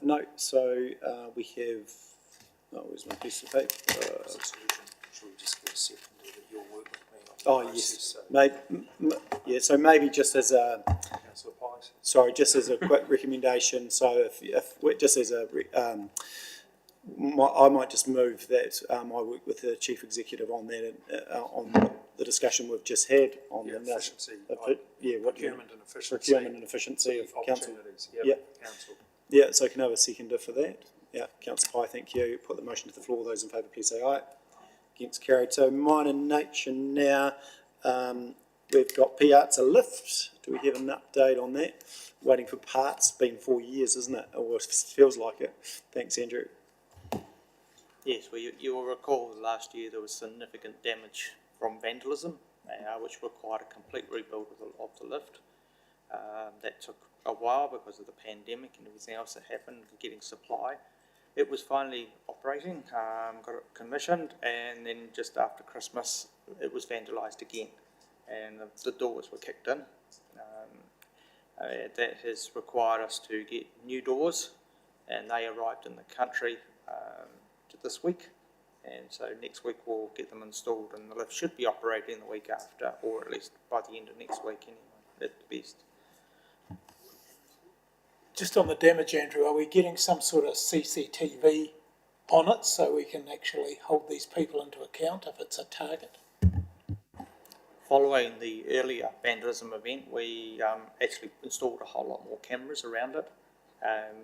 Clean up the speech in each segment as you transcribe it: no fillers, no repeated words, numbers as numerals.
No, so we have, oh, where's my piece of paper? Should we just get a second that you'll work with me on the Oh, process, yes, yeah, so maybe just as a, Councillor Pye. sorry, just as a quick recommendation, so just as a, I might just move that I work with the Chief Executive on that, on the discussion we've just had on the efficiency, procurement and efficiency, and efficiency of council. opportunities. Council. Yeah, so can I have a seconder for that? Yeah, Councillor Pye, thank you. Put the motion to the floor. Those in favour, please say aye. Against, carried. So minor nature now. We've got P-Arts a lift. Do we have an update on that? Waiting for parts. Been 4 years, isn't it? Or it feels like it. Thanks, Andrew. Yes, well, you will recall last year there was significant damage from vandalism, which required a complete rebuild of the lift. That took a while because of the pandemic and everything else that happened, getting supply. It was finally operating, got it commissioned, and then just after Christmas it was vandalised again, and the doors were kicked in. That has required us to get new doors, and they arrived in the country this week, and so next week we'll get them installed, and the lift should be operating the week after, or at least by the end of next week anyway, at the best. Just on the damage, Andrew, are we getting some sort of CCTV on it so we can actually hold these people into account if it's a target? Following the earlier vandalism event, we actually installed a whole lot more cameras around it.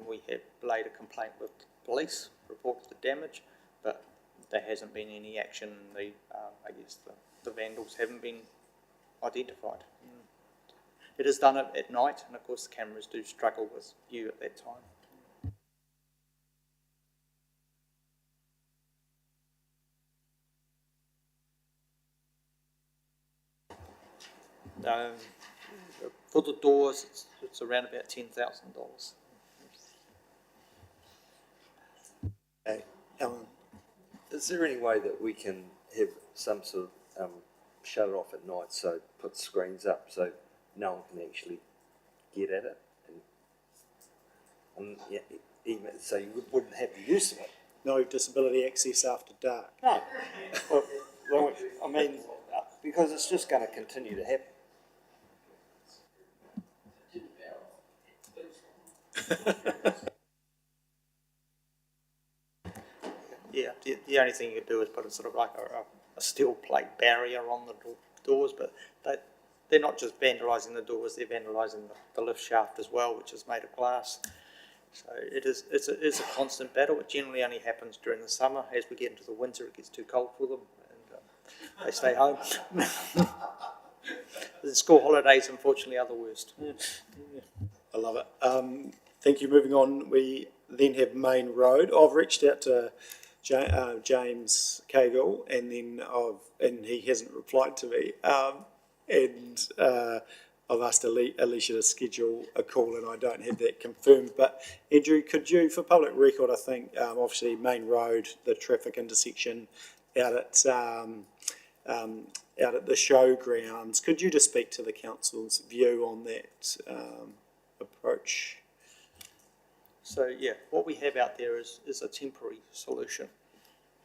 We have laid a complaint with police, reported the damage, but there hasn't been any action. I guess the vandals haven't been identified. It is done at night, and of course the cameras do struggle with view at that time. For the doors, it's around about $10,000. Okay, Alan. Is there any way that we can have some sort of shut it off at night, so put screens up so no one can actually get at it, and yeah, even so you wouldn't have the use of it? No disability access after dark. No, well, I mean, because it's just going to continue to happen. Yeah, the only thing you could do is put a sort of like a steel plate barrier on the doors, but they're not just vandalising the doors, they're vandalising the lift shaft as well, which is made of glass. So it's a constant battle. It generally only happens during the summer. As we get into the winter, it gets too cold for them, and they stay home. The school holidays, unfortunately, are the worst. I love it. Thank you. Moving on, we then have Main Road. I've reached out to James Cagle, and he hasn't replied to me. I've asked Alicia to schedule a call, and I don't have that confirmed. But Andrew, could you, for public record, I think obviously Main Road, the traffic intersection out at the showgrounds, could you just speak to the council's view on that approach? So yeah, what we have out there is a temporary solution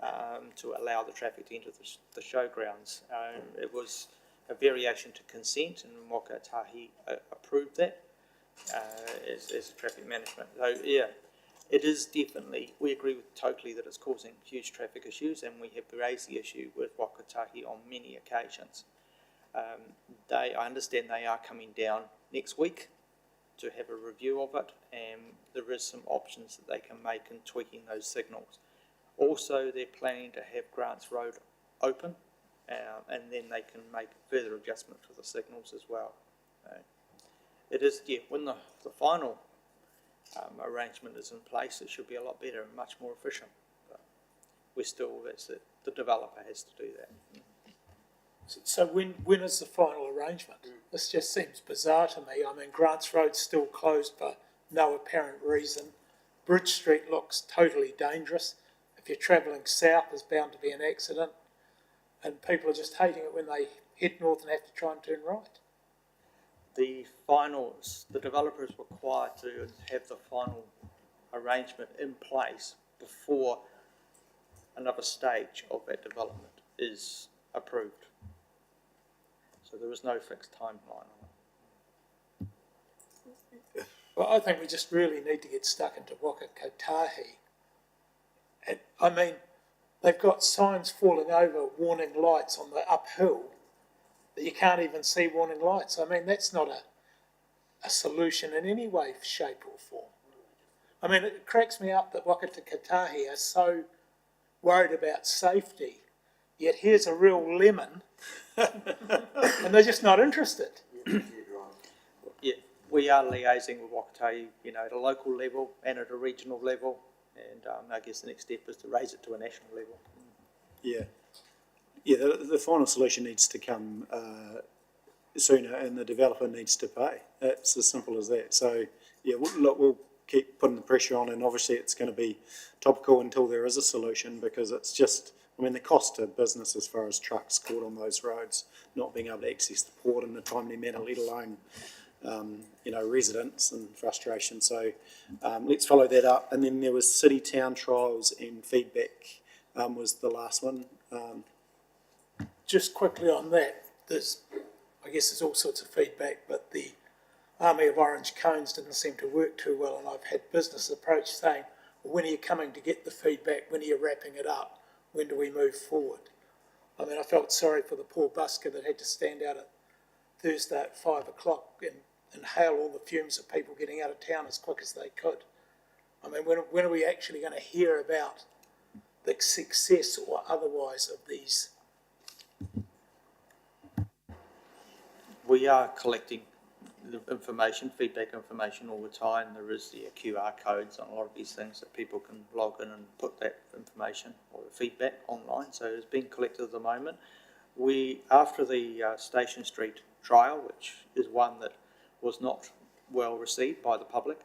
to allow the traffic to enter the showgrounds. It was a variation to consent, and Whakatahi approved that as traffic management. So yeah, it is definitely, we agree totally that it's causing huge traffic issues, and we have raised the issue with Whakatahi on many occasions. I understand they are coming down next week to have a review of it, and there is some options that they can make in tweaking those signals. Also, they're planning to have Grants Road open, and then they can make further adjustment to the signals as well. It is, yeah, when the final arrangement is in place, it should be a lot better and much more efficient. But we're still, that's it. The developer has to do that. So when is the final arrangement? This just seems bizarre to me. I mean, Grants Road's still closed for no apparent reason. Bridge Street looks totally dangerous. If you're travelling south, there's bound to be an accident. And people are just hating it when they head north and have to try and turn right. The developer is required to have the final arrangement in place before another stage of that development is approved. So there is no fixed timeline on it. Well, I think we just really need to get stuck into Waka Kotahi. And, I mean, they've got signs falling over, warning lights on the uphill, that you can't even see warning lights. I mean, that's not a solution in any way, shape or form. I mean, it cracks me up that Waka Kotahi are so worried about safety, yet here's a real lemon, and they're just not interested. Yeah, we are liaising with Wakatai, at a local level and at a regional level, and I guess the next step is to raise it to a national level. Yeah. Yeah, the final solution needs to come sooner, and the developer needs to pay. It's as simple as that. So, yeah, we'll keep putting the pressure on, and obviously it's going to be topical until there is a solution, because it's just, the cost to business as far as trucks caught on those roads, not being able to access the port in a timely manner, let alone, residents and frustration. So let's follow that up. And then there was city town trials and feedback was the last one. Just quickly on that, there's all sorts of feedback, but the Army of Orange cones didn't seem to work too well, and I've had business approach saying, well, when are you coming to get the feedback? When are you wrapping it up? When do we move forward? I mean, I felt sorry for the poor busker that had to stand out at Thursday at 5 o'clock and inhale all the fumes of people getting out of town as quick as they could. I mean, when are we actually going to hear about the success or otherwise of these? We are collecting the information, feedback information all the time. There is the QR codes on a lot of these things that people can log in and put that information or the feedback online. So it's being collected at the moment. After the Station Street trial, which is one that was not well received by the public,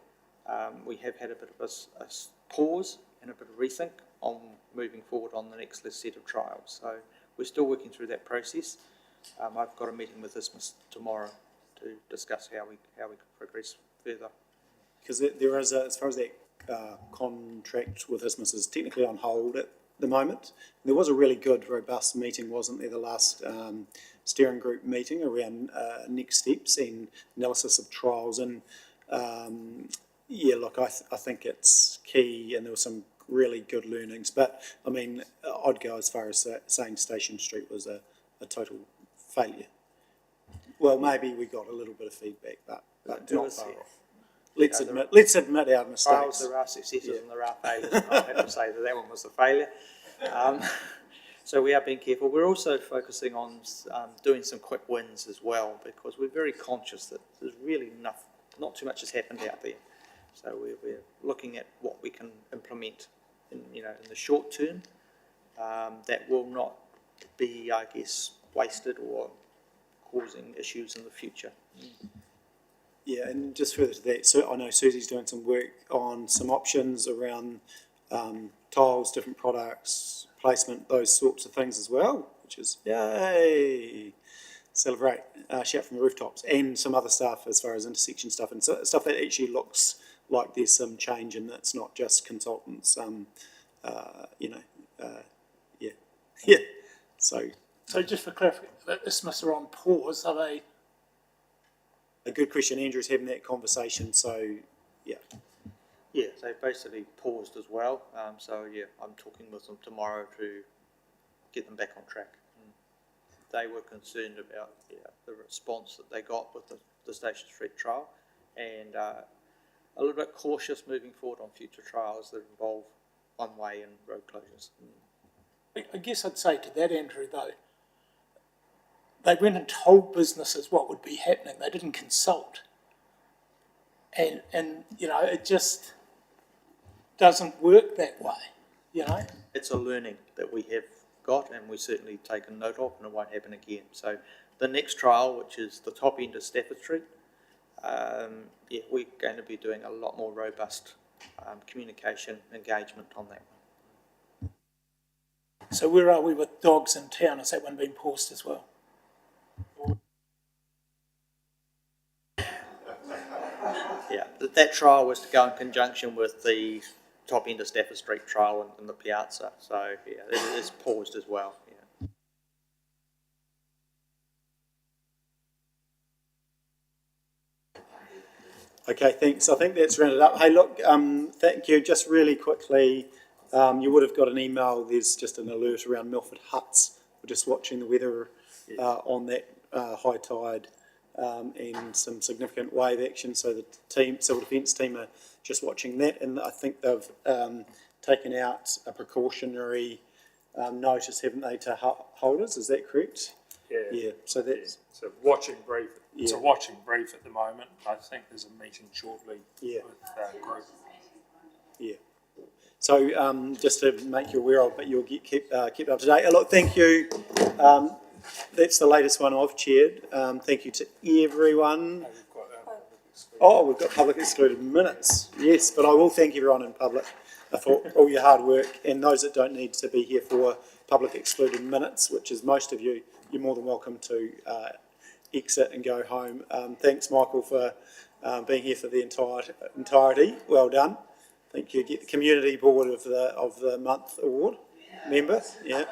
we have had a bit of a pause and a bit of rethink on moving forward on the next set of trials. So we're still working through that process. I've got a meeting with ISMIS tomorrow to discuss how we can progress further. Because there is, as far as that contract with ISMIS is technically on hold at the moment. There was a really good, robust meeting, wasn't there, the last steering group meeting around next steps and analysis of trials. And I think it's key, and there were some really good learnings. But I'd go as far as saying Station Street was a total failure. Well, maybe we got a little bit of feedback, but not far off. Let's admit our mistakes. Trials, there are successes and there are failures. And I have to say that one was a failure. So we are being careful. We're also focusing on doing some quick wins as well, because we're very conscious that there's really not too much has happened out there. So we're looking at what we can implement in the short term that will not be, I guess, wasted or causing issues in the future. Yeah, and just further to that, so I know Susie's doing some work on some options around tiles, different products, placement, those sorts of things as well, which is, yay, celebrate, shout from the rooftops, and some other stuff as far as intersection stuff, and stuff that actually looks like there's some change in it. It's not just consultants, yeah. So just for clarification, ISMIS are on pause, are they? A good question. Andrew's having that conversation, so yeah. Yeah, they basically paused as well. I'm talking with them tomorrow to get them back on track. They were concerned about the response that they got with the Station Street trial, and a little bit cautious moving forward on future trials that involve one-way and road closures. I guess I'd say to that, Andrew, though, they went and told businesses what would be happening. They didn't consult. And it just doesn't work that way, It's a learning that we have got, and we certainly taken note of, and it won't happen again. So the next trial, which is the top end of Stafford Street, we're going to be doing a lot more robust communication engagement on that one. So where are we with dogs in town? Has that one been paused as well? Yeah, that trial was to go in conjunction with the top end of Stafford Street trial in the Piazza. So yeah, it is paused as well. Yeah. Okay, thanks. I think that's rounded up. Hey, look, thank you. Just really quickly, you would have got an email. There's just an alert around Milford Huts. We're just watching the weather on that high tide and some significant wave action. So the civil defence team are just watching that, and I think they've taken out a precautionary notice, haven't they, to holders? Is that correct? Yeah. So that's It's a watching brief. It's Yeah. a watching brief at the moment. I think there's a meeting shortly Yeah. with our group. Yeah. So just to make you aware of, but you'll get kept up to date. Look, thank you. That's the latest one I've chaired. Thank you to everyone. We've got public excluded minutes. Yes, but I will thank everyone in public for all your hard work, and those that don't need to be here for public excluded minutes, which is most of you, you're more than welcome to exit and go home. Thanks, Michael, for being here for the entirety. Well done. Thank you. Get the Community Board of the Month award member. Yeah.